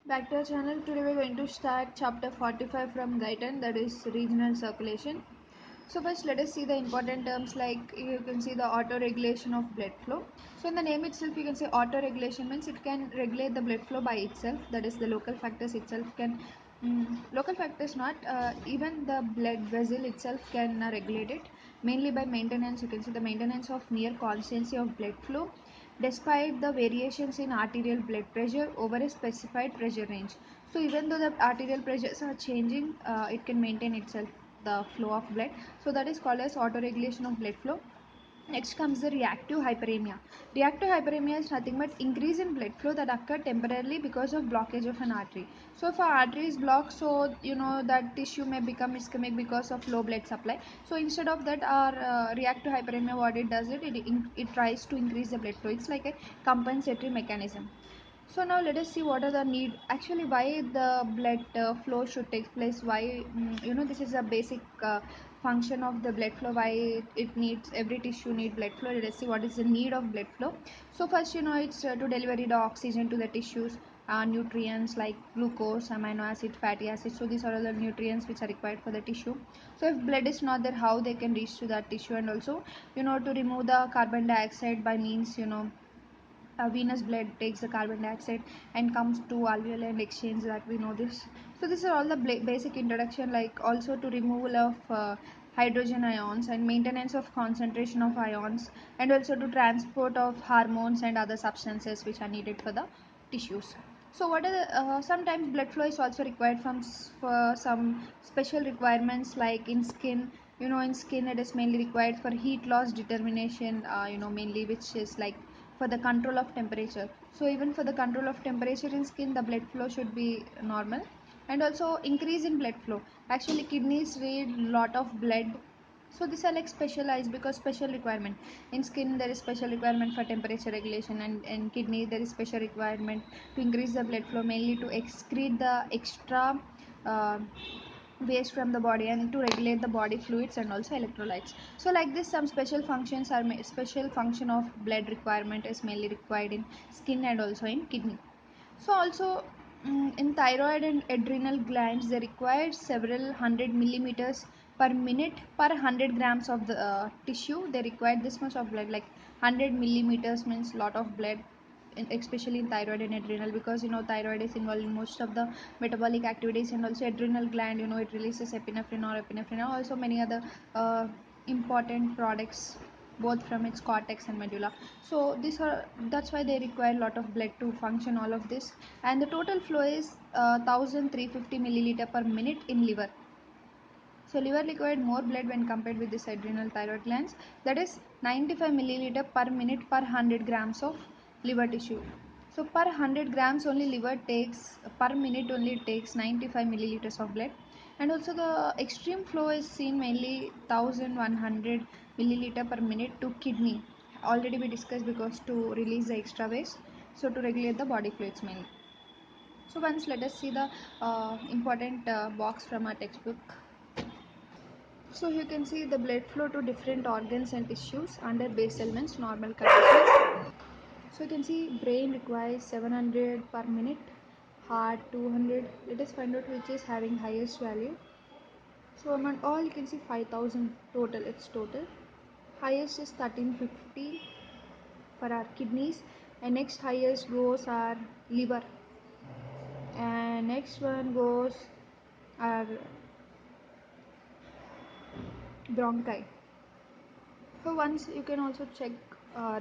Back to our channel. Today we're going to start chapter 45 from Guyton, that is regional circulation. So first let us see the important terms. Like you can see the auto regulation of blood flow. So in the name itself you can say auto regulation means it can regulate the blood flow by itself, that is the local factors itself can local factors not even the blood vessel itself can regulate it, mainly by maintenance. You can see the maintenance of near constancy of blood flow despite the variations in arterial blood pressure over a specified pressure range. So even though the arterial pressures are changing, it can maintain itself the flow of blood. So that is called as autoregulation of blood flow. Next comes the reactive hyperemia. Reactive hyperemia is nothing but increase in blood flow that occur temporarily because of blockage of an artery. So if our artery is blocked, so you know that tissue may become ischemic because of low blood supply. So instead of that, our reactive hyperemia, what it does, it tries to increase the blood flow. It's like a compensatory mechanism. So now let us see what are the need, actually why the blood flow should take place, why this is a basic function of the blood flow, why it needs, every tissue need blood flow. Let us see what is the need of blood flow. So first it's to deliver the oxygen to the tissues, nutrients like glucose, amino acid, fatty acid. So these are all the nutrients which are required for the tissue. So if blood is not there, how they can reach to that tissue? And also to remove the carbon dioxide by means venous blood takes the carbon dioxide and comes to alveoli and exchange that, we know this. So these are all the basic introduction, like also to removal of hydrogen ions and maintenance of concentration of ions, and also to transport of hormones and other substances which are needed for the tissues. So what are the, sometimes blood flow is also required for some special requirements, like in skin. In skin it is mainly required for heat loss determination, mainly, which is like for the control of temperature. So even for the control of temperature in skin, the blood flow should be normal. And also increase in blood flow, actually kidneys need lot of blood. So these are like specialized, because special requirement. In skin there is special requirement for temperature regulation, and in kidney there is special requirement to increase the blood flow, mainly to excrete the extra uh, waste from the body and to regulate the body fluids and also electrolytes. So like this, some special functions are special function of blood requirement is mainly required in skin and also in kidney. So also in thyroid and adrenal glands, they require several hundred millimeters per minute per 100 grams of the tissue. They require this much of blood, like 100 millimeters means lot of blood, especially in thyroid and adrenal, because thyroid is involved in most of the metabolic activities, and also adrenal gland, it releases epinephrine, also many other important products, both from its cortex and medulla. So these are, that's why they require a lot of blood to function all of this. And the total flow is 1350 milliliter per minute in liver. So liver required more blood when compared with this adrenal thyroid glands, that is 95 milliliter per minute per 100 grams of liver tissue. So per 100 grams only liver takes, per minute only it takes 95 milliliters of blood. And also the extreme flow is seen mainly 1100 milliliter per minute to kidney. Already we discussed, because to release the extra waste, so to regulate the body fluids mainly. So once let us see the important box from our textbook. So you can see the blood flow to different organs and tissues under base elements normal conditions. So you can see brain requires 700 per minute, heart 200. Let us find out which is having highest value. So among all you can see 5000 total, it's total. Highest is 1350 for our kidneys, and next highest goes our liver, and next one goes our bronchi. So once you can also check,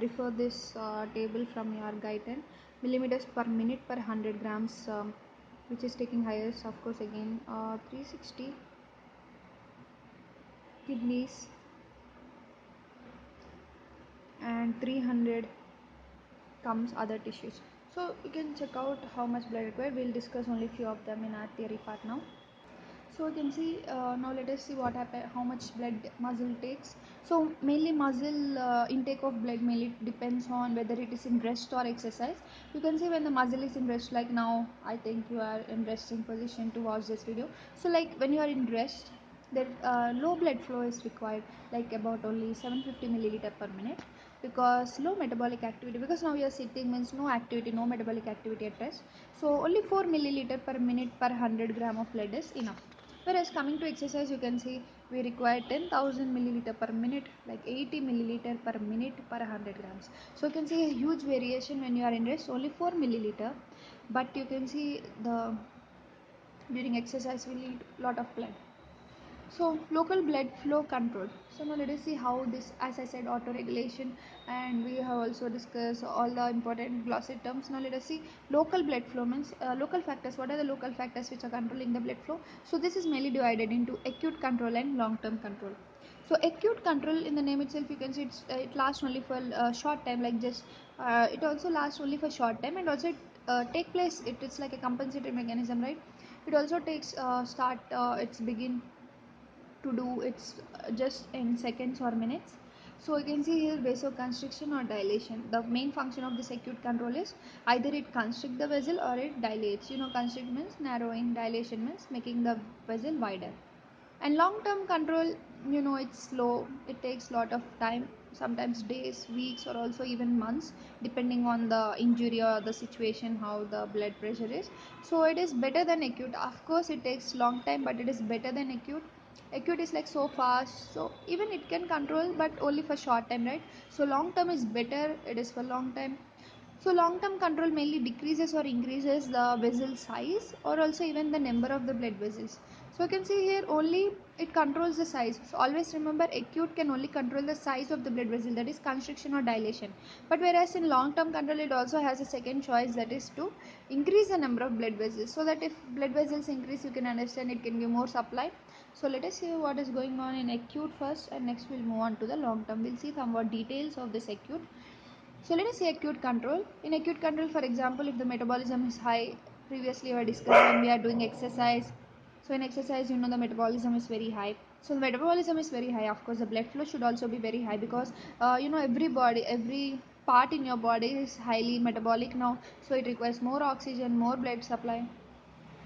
refer this table from your guide, 10 millimeters per minute per 100 grams, which is taking highest, of course, again 360 kidneys, and 300 comes other tissues. So you can check out how much blood required. We'll discuss only few of them in our theory part now. So you can see, now let us see what happen, how much blood muscle takes. So mainly muscle intake of blood mainly depends on whether it is in rest or exercise. You can see when the muscle is in rest, like now I think you are in resting position to watch this video. So like when you are in rest, that low blood flow is required, like about only 750 milliliter per minute. because low metabolic activity, because now you're sitting means no activity, no metabolic activity at rest. So only 4 milliliter per minute per 100 gram of blood is enough. Whereas coming to exercise, you can see we require 10,000 milliliter per minute, like 80 milliliter per minute per 100 grams. So you can see a huge variation when you are in rest, only 4 milliliter, but you can see the during exercise we need lot of blood. So local blood flow control. So now let us see how this, as I said, auto regulation, and we have also discussed all the important glossary terms. Now let us see local blood flow means local factors. What are the local factors which are controlling the blood flow? So this is mainly divided into acute control and long-term control. So acute control, in the name itself you can see it lasts only for a short time, like just it also lasts only for short time, and also it take place, it's like a compensatory mechanism, right? It also takes it's begin to do it's just in seconds or minutes. So you can see here vasoconstriction or dilation. The main function of this acute control is either it constricts the vessel or it dilates. Constrict means narrowing, dilation means making the vessel wider. And long term control, it's slow, it takes lot of time, sometimes days, weeks, or also even months, depending on the injury or the situation, how the blood pressure is. So it is better than acute. Of course it takes long time, but it is better than acute. Acute is like so fast, so even it can control, but only for short time, right? So long term is better, it is for long time. So long-term control mainly decreases or increases the vessel size, or also even the number of the blood vessels. So you can see here only it controls the size. So always remember, acute can only control the size of the blood vessel, that is constriction or dilation. But whereas in long-term control it also has a second choice, that is to increase the number of blood vessels, so that if blood vessels increase, you can understand it can give more supply. So let us see what is going on in acute first, and next we'll move on to the long-term. We'll see some more details of this acute. So let us say acute control. In acute control, for example, if the metabolism is high, previously we discussed when we are doing exercise. So in exercise, the metabolism is very high. So the metabolism is very high. Of course, the blood flow should also be very high, because every part in your body is highly metabolic now. So it requires more oxygen, more blood supply.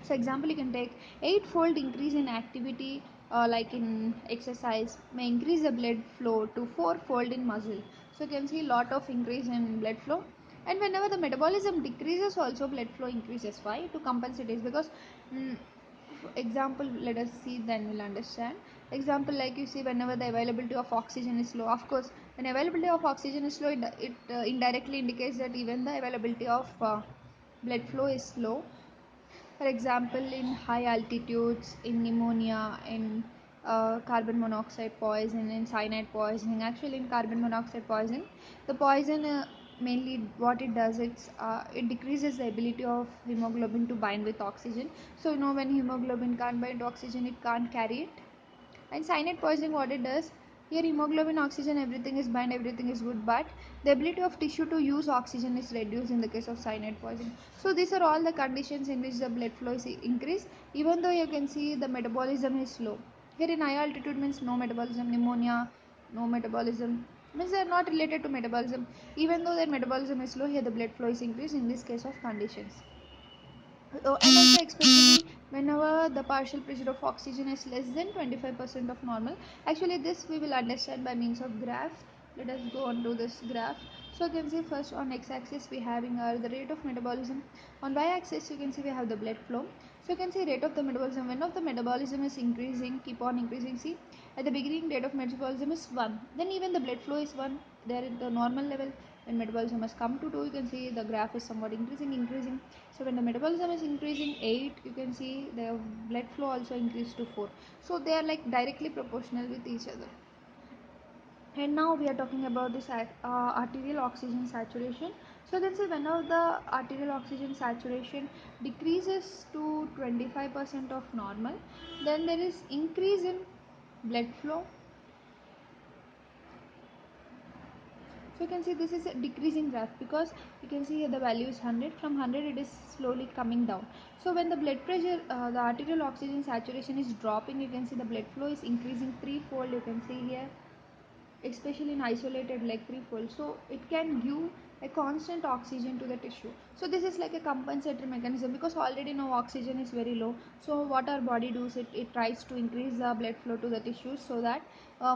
So example, you can take 8-fold increase in activity, like in exercise, may increase the blood flow to 4-fold in muscle. So you can see lot of increase in blood flow. And whenever the metabolism decreases, also blood flow increases. Why? To compensate is because, example, let us see, then we'll understand. Example, like you see, whenever the availability of oxygen is low, of course when availability of oxygen is low, it indirectly indicates that even the availability of blood flow is low. For example, in high altitudes, in pneumonia, in carbon monoxide poison, in cyanide poisoning. Actually, in carbon monoxide poison, the poison mainly what it does, it decreases the ability of hemoglobin to bind with oxygen. So when hemoglobin can't bind oxygen, it can't carry it. And cyanide poisoning, what it does, here hemoglobin, oxygen, everything is bind, everything is good, but the ability of tissue to use oxygen is reduced in the case of cyanide poisoning. So these are all the conditions in which the blood flow is increased, even though you can see the metabolism is low. Here in high altitude means no metabolism, pneumonia, no metabolism, means they are not related to metabolism. Even though their metabolism is low, here the blood flow is increased in this case of conditions. And also especially whenever the partial pressure of oxygen is less than 25% of normal. Actually this we will understand by means of graph. Let us go on to this graph. So you can see first on x-axis we having the rate of metabolism. On y-axis you can see we have the blood flow. So you can see rate of the metabolism. When of the metabolism is increasing, keep on increasing. See, at the beginning rate of metabolism is 1, then even the blood flow is 1, there at the normal level. When metabolism has come to 2, you can see the graph is somewhat increasing. So when the metabolism is increasing 8, you can see the blood flow also increased to 4. So they are like directly proportional with each other. And now we are talking about this arterial oxygen saturation. So then say whenever the arterial oxygen saturation decreases to 25% of normal, then there is increase in blood flow. So you can see this is a decreasing graph, because you can see here the value is 100. From 100 it is slowly coming down. So when the blood pressure, the arterial oxygen saturation is dropping, you can see the blood flow is increasing 3-fold. You can see here, especially in isolated leg, 3-fold. So it can give a constant oxygen to the tissue. So this is like a compensatory mechanism, because already now oxygen is very low. So what our body does, it tries to increase the blood flow to the tissues, so that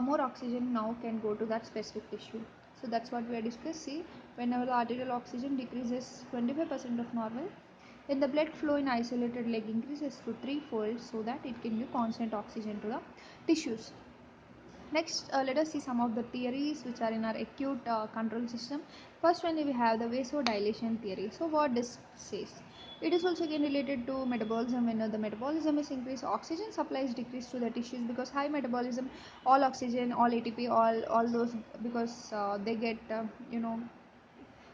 more oxygen now can go to that specific tissue. So that's what we are discussed. See, whenever the arterial oxygen decreases 25% of normal, then the blood flow in isolated leg increases to threefold so that it can give constant oxygen to the tissues. Next, let us see some of the theories which are in our acute control system. First one, we have the vasodilation theory. So what this says? It is also again related to metabolism. When the metabolism is increased, oxygen supply is decreased to the tissues because high metabolism, all oxygen, all ATP, all those, because they get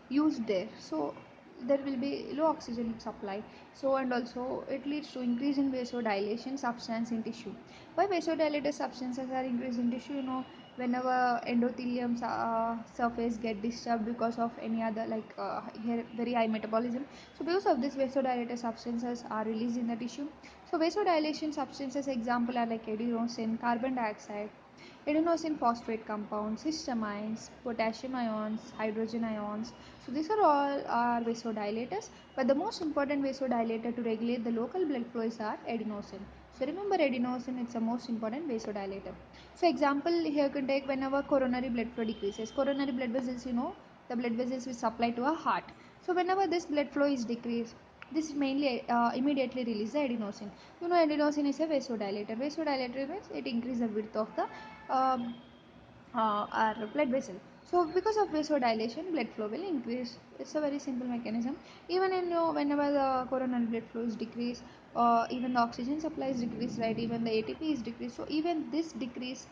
used there, so there will be low oxygen supply. So and also it leads to increase in vasodilation substance in tissue. Why vasodilated substances are increased in tissue? Whenever endothelium surface get disturbed because of any other, like here very high metabolism, so because of this vasodilated substances are released in the tissue. So vasodilation substances example are like adenosine, carbon dioxide, adenosine phosphate compounds, histamines, potassium ions, hydrogen ions. So these are all are vasodilators, but the most important vasodilator to regulate the local blood flows are adenosine. So remember adenosine, it's the most important vasodilator. So example here you can take whenever coronary blood flow decreases. Coronary blood vessels, the blood vessels will supply to our heart. So whenever this blood flow is decreased, this mainly immediately release the adenosine. Adenosine is a vasodilator. Vasodilator means it increases the width of the our blood vessel. So because of vasodilation, blood flow will increase. It's a very simple mechanism. Even in whenever the coronary blood flow is decreased, even the oxygen supply is decreased, right? Even the ATP is decreased. So even this decrease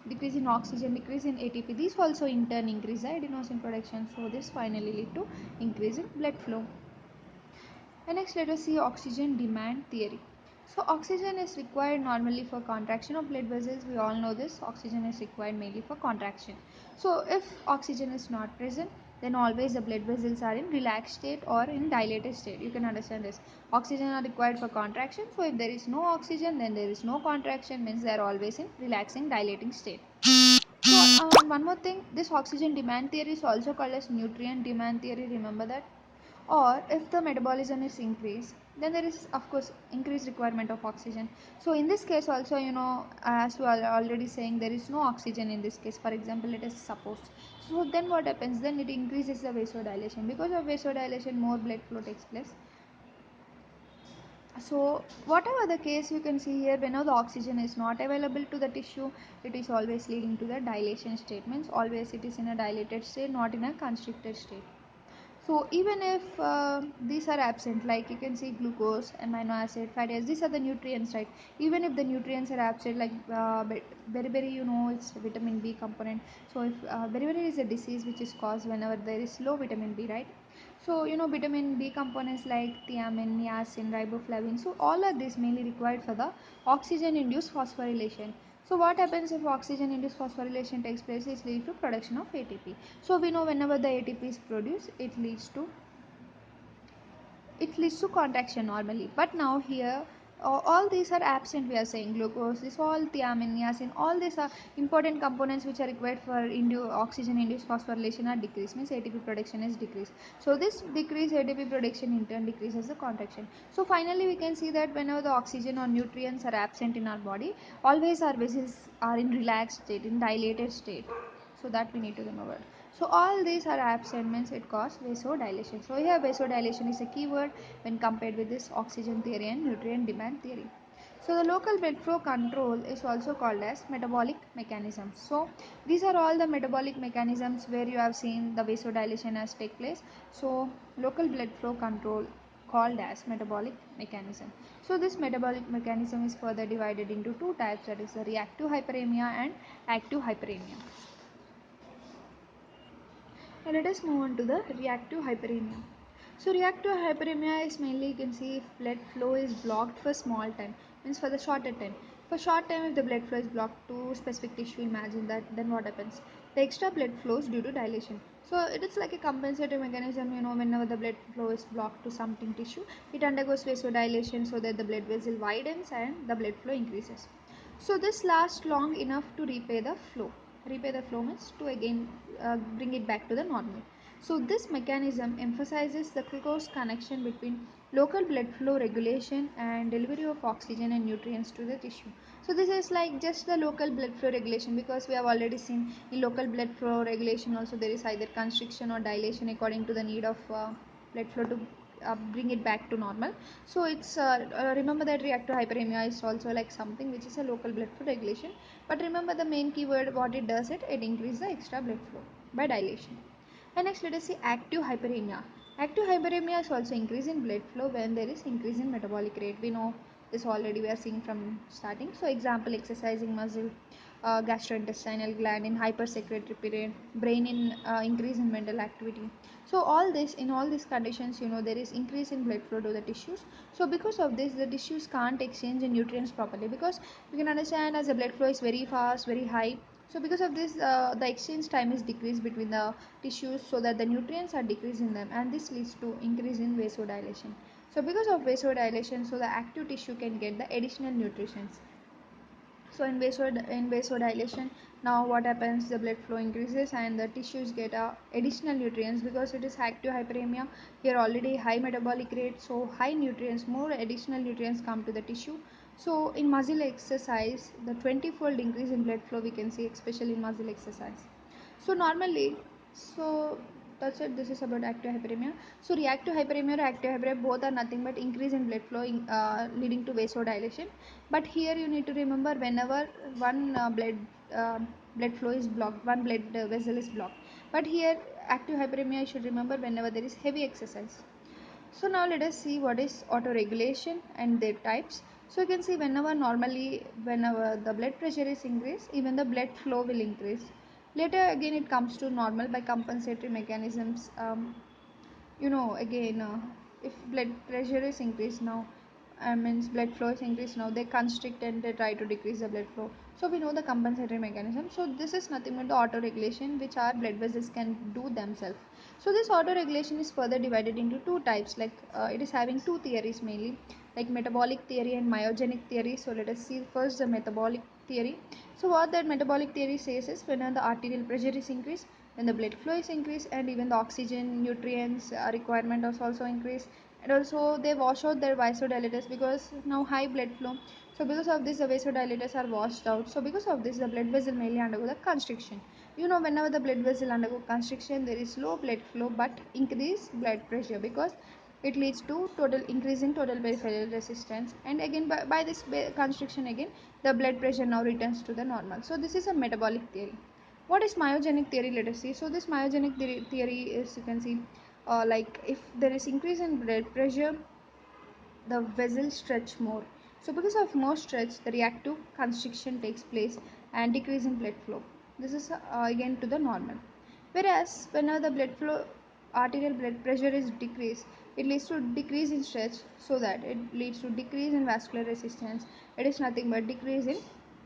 in oxygen, decrease in ATP, these also in turn increase the adenosine production. So this finally lead to increase in blood flow. And next let us see oxygen demand theory. So oxygen is required normally for contraction of blood vessels. We all know this. Oxygen is required mainly for contraction. So if oxygen is not present, then always the blood vessels are in relaxed state or in dilated state. You can understand this. Oxygen are required for contraction. So if there is no oxygen, then there is no contraction, means they are always in relaxing, dilating state. So one more thing, this oxygen demand theory is also called as nutrient demand theory. Remember that. Or if the metabolism is increased, then there is of course increased requirement of oxygen. So in this case also, as we are already saying, there is no oxygen in this case. For example, let us suppose. So then what happens? Then it increases the vasodilation. Because of vasodilation, more blood flow takes place. So whatever the case, you can see here, whenever the oxygen is not available to the tissue, it is always leading to the dilation state. Means always it is in a dilated state, not in a constricted state. So even if these are absent, like you can see glucose, amino acid, fatty acids, these are the nutrients, right? Even if the nutrients are absent, like beriberi, it's vitamin B component. So if beriberi is a disease which is caused whenever there is low vitamin B, right? So vitamin B components like thiamine, niacin, riboflavin. So all of this mainly required for the oxygen-induced phosphorylation. So what happens if oxygen-induced phosphorylation takes place? It leads to production of ATP. So we know whenever the ATP is produced, it leads to contraction normally. But now here all these are absent. We are saying glucose, this all thiamine, niacin, all these are important components which are required for oxygen induced phosphorylation are decreased, means ATP production is decreased. So this decreased ATP production in turn decreases the contraction. So finally we can see that whenever the oxygen or nutrients are absent in our body, always our vessels are in relaxed state, in dilated state. So that we need to remember. So all these are absent, means it causes vasodilation. So here vasodilation is a keyword when compared with this oxygen theory and nutrient demand theory. So the local blood flow control is also called as metabolic mechanisms. So these are all the metabolic mechanisms where you have seen the vasodilation has take place. So local blood flow control called as metabolic mechanism. So this metabolic mechanism is further divided into two types, that is the reactive hyperemia and active hyperemia. Now let us move on to the reactive hyperemia. So reactive hyperemia is mainly, you can see, if blood flow is blocked for small time, means for the shorter time. For short time, if the blood flow is blocked to specific tissue, imagine that, then what happens? The extra blood flows due to dilation. So it is like a compensative mechanism, whenever the blood flow is blocked to something tissue, it undergoes vasodilation so that the blood vessel widens and the blood flow increases. So this lasts long enough to repay the flow. Repay the flow means to again bring it back to the normal. So this mechanism emphasizes the close connection between local blood flow regulation and delivery of oxygen and nutrients to the tissue. So this is like just the local blood flow regulation, because we have already seen in local blood flow regulation also there is either constriction or dilation according to the need of blood flow to bring it back to normal. So it's remember that reactive hyperemia is also like something which is a local blood flow regulation, but remember the main keyword what it does, it increases the extra blood flow by dilation. And next let us see active hyperemia. Active hyperemia is also increase in blood flow when there is increase in metabolic rate. We know this already, we are seeing from starting. So example, exercising muscle, gastrointestinal gland in hypersecretory period, brain in increase in mental activity. So all this, in all these conditions, there is increase in blood flow to the tissues. So because of this the tissues can't exchange the nutrients properly, because you can understand as the blood flow is very fast, very high. So because of this the exchange time is decreased between the tissues, so that the nutrients are decreased in them, and this leads to increase in vasodilation. So because of vasodilation, so the active tissue can get the additional nutrients. So in vasodilation, now what happens, the blood flow increases and the tissues get additional nutrients, because it is active hyperemia. Here already high metabolic rate, so high nutrients, more additional nutrients come to the tissue. So in muscle exercise, the 20-fold increase in blood flow we can see, especially in muscle exercise. So normally, so that's it, this is about active hyperemia. So reactive hyperemia or active hyperemia both are nothing but increase in blood flow leading to vasodilation. But here you need to remember, whenever one blood flow is blocked, one blood vessel is blocked. But here active hyperemia you should remember whenever there is heavy exercise. So now let us see what is autoregulation and their types. So you can see whenever the blood pressure is increased, even the blood flow will increase. Later again it comes to normal by compensatory mechanisms. Again if blood pressure is increased now, means blood flow is increased now, they constrict and they try to decrease the blood flow. So we know the compensatory mechanism. So this is nothing but the auto regulation which our blood vessels can do themselves. So this auto regulation is further divided into two types, like it is having two theories mainly, like metabolic theory and myogenic theory. So let us see first the metabolic theory. So what that metabolic theory says is, when the arterial pressure is increased, when the blood flow is increased, and even the oxygen nutrients requirement is also increased, and also they wash out their vasodilators, because now high blood flow. So because of this the vasodilators are washed out. So because of this the blood vessel mainly undergo the constriction. Whenever the blood vessel undergo constriction, there is low blood flow but increased blood pressure, because it leads to total increase in total peripheral resistance, and again by this constriction again the blood pressure now returns to the normal. So this is a metabolic theory. What is myogenic theory? Let us see. So this myogenic theory is, you can see, like if there is increase in blood pressure, the vessels stretch more. So because of more stretch, the reactive constriction takes place and decrease in blood flow. This is again to the normal. Whereas whenever the blood flow, arterial blood pressure is decreased, it leads to decrease in stretch, so that it leads to decrease in vascular resistance. It is nothing but decrease in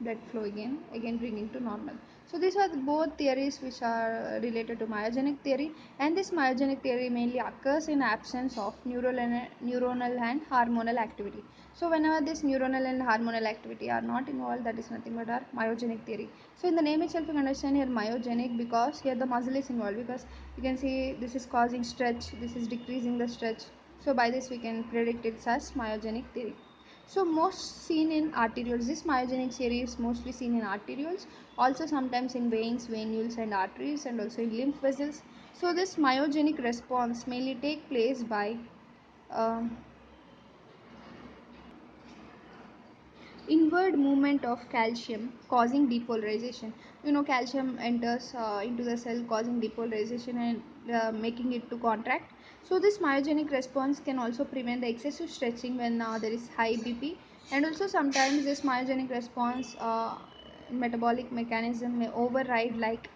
blood flow again bringing to normal. So these are both theories which are related to myogenic theory, and this myogenic theory mainly occurs in absence of neuronal and hormonal activity. So whenever this neuronal and hormonal activity are not involved, that is nothing but our myogenic theory. So in the name itself you can understand here myogenic, because here the muscle is involved, because you can see this is causing stretch, this is decreasing the stretch. So by this we can predict it as myogenic theory. So most seen in arterioles. This myogenic theory is mostly seen in arterioles, also sometimes in veins, venules and arteries, and also in lymph vessels. So this myogenic response mainly take place by um, inward movement of calcium causing depolarization. Calcium enters into the cell causing depolarization and making it to contract. So this myogenic response can also prevent the excessive stretching when there is high BP, and also sometimes this myogenic response metabolic mechanism may override, like,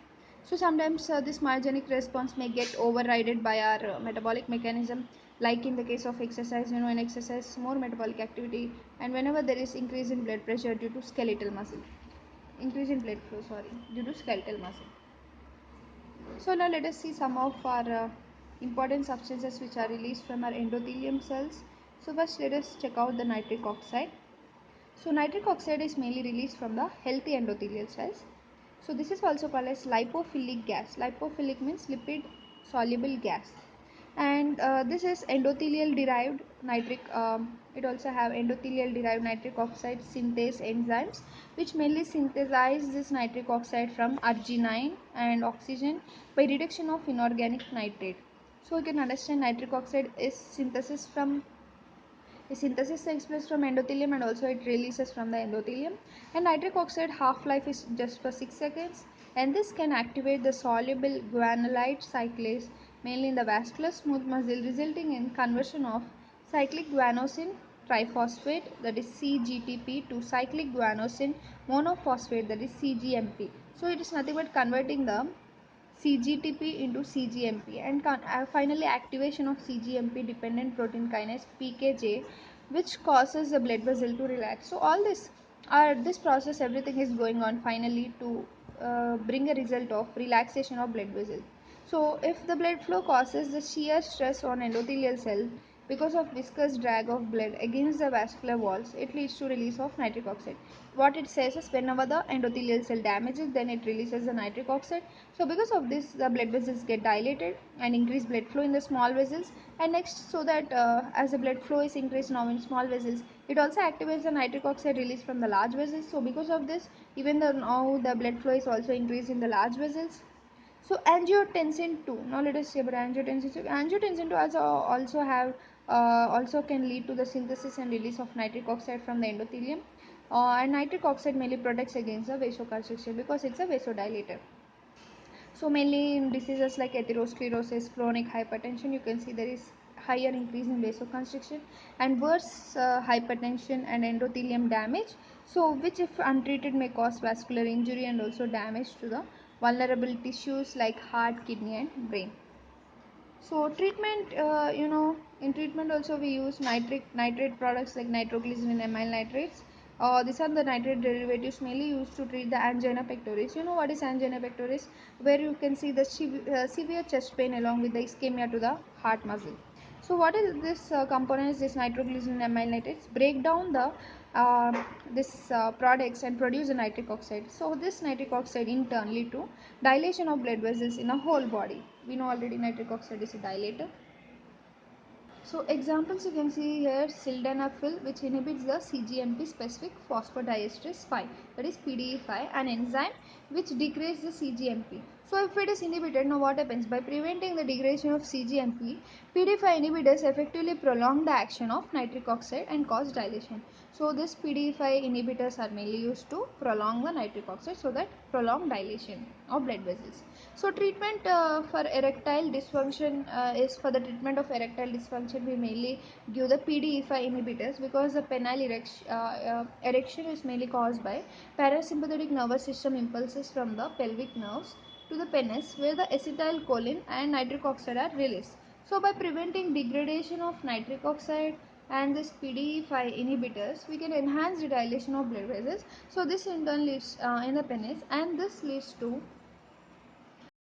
so sometimes this myogenic response may get overridden by our metabolic mechanism, like in the case of exercise. In exercise more metabolic activity, and whenever there is increase in blood pressure due to skeletal muscle, increase in blood flow, sorry, due to skeletal muscle. So now let us see some of our important substances which are released from our endothelium cells. So first let us check out the nitric oxide. So nitric oxide is mainly released from the healthy endothelial cells. So this is also called as lipophilic gas. Lipophilic means lipid soluble gas. And this is endothelial derived nitric it also have endothelial derived nitric oxide synthase enzymes, which mainly synthesize this nitric oxide from arginine and oxygen by reduction of inorganic nitrate. So you can understand nitric oxide is the synthesis takes place from endothelium and also it releases from the endothelium. And nitric oxide half-life is just for 6 seconds, and this can activate the soluble guanylate cyclase mainly in the vascular smooth muscle, resulting in conversion of cyclic guanosine triphosphate, that is CGTP, to cyclic guanosine monophosphate, that is CGMP. So it is nothing but converting the CGTP into CGMP, and finally activation of CGMP dependent protein kinase PKJ, which causes the blood vessel to relax. So all this process, everything is going on finally to bring a result of relaxation of blood vessel. So if the blood flow causes the shear stress on endothelial cell because of viscous drag of blood against the vascular walls, it leads to release of nitric oxide. What it says is whenever the endothelial cell damages, then it releases the nitric oxide. So because of this, the blood vessels get dilated and increase blood flow in the small vessels. And next, so that as the blood flow is increased now in small vessels, it also activates the nitric oxide release from the large vessels. So because of this, even though now the blood flow is also increased in the large vessels. So angiotensin 2. Now let us see about angiotensin 2. Angiotensin 2 also can lead to the synthesis and release of nitric oxide from the endothelium. And nitric oxide mainly protects against the vasoconstriction because it's a vasodilator. So mainly in diseases like atherosclerosis, chronic hypertension, you can see there is higher increase in vasoconstriction and worse hypertension and endothelium damage. So which if untreated may cause vascular injury and also damage to the vulnerable tissues like heart, kidney and brain. So treatment, in treatment also we use nitrate products like nitroglycerin and amyl nitrates. These are the nitrate derivatives mainly used to treat the angina pectoris. You know what is angina pectoris? Where you can see the severe chest pain along with the ischemia to the heart muscle. So what is this components? This nitroglycerin and amyl nitrates break down the this products and produce a nitric oxide. So this nitric oxide in turn lead to dilation of blood vessels in a whole body. We know already nitric oxide is a dilator. So examples you can see here, sildenafil, which inhibits the CGMP specific phosphodiesterase 5, that is PDE5, an enzyme which degrades the CGMP. So if it is inhibited, now what happens? By preventing the degradation of CGMP, PDE5 inhibitors effectively prolong the action of nitric oxide and cause dilation. So this PDE5 inhibitors are mainly used to prolong the nitric oxide, so that prolong dilation of blood vessels. So treatment for erectile dysfunction is for the treatment of erectile dysfunction we mainly give the PDE5 inhibitors because the penile erection is mainly caused by parasympathetic nervous system impulses from the pelvic nerves to the penis where the acetylcholine and nitric oxide are released. So by preventing degradation of nitric oxide and this PDE5 inhibitors, we can enhance the dilation of blood vessels. So this in turn leads in the penis, and this leads to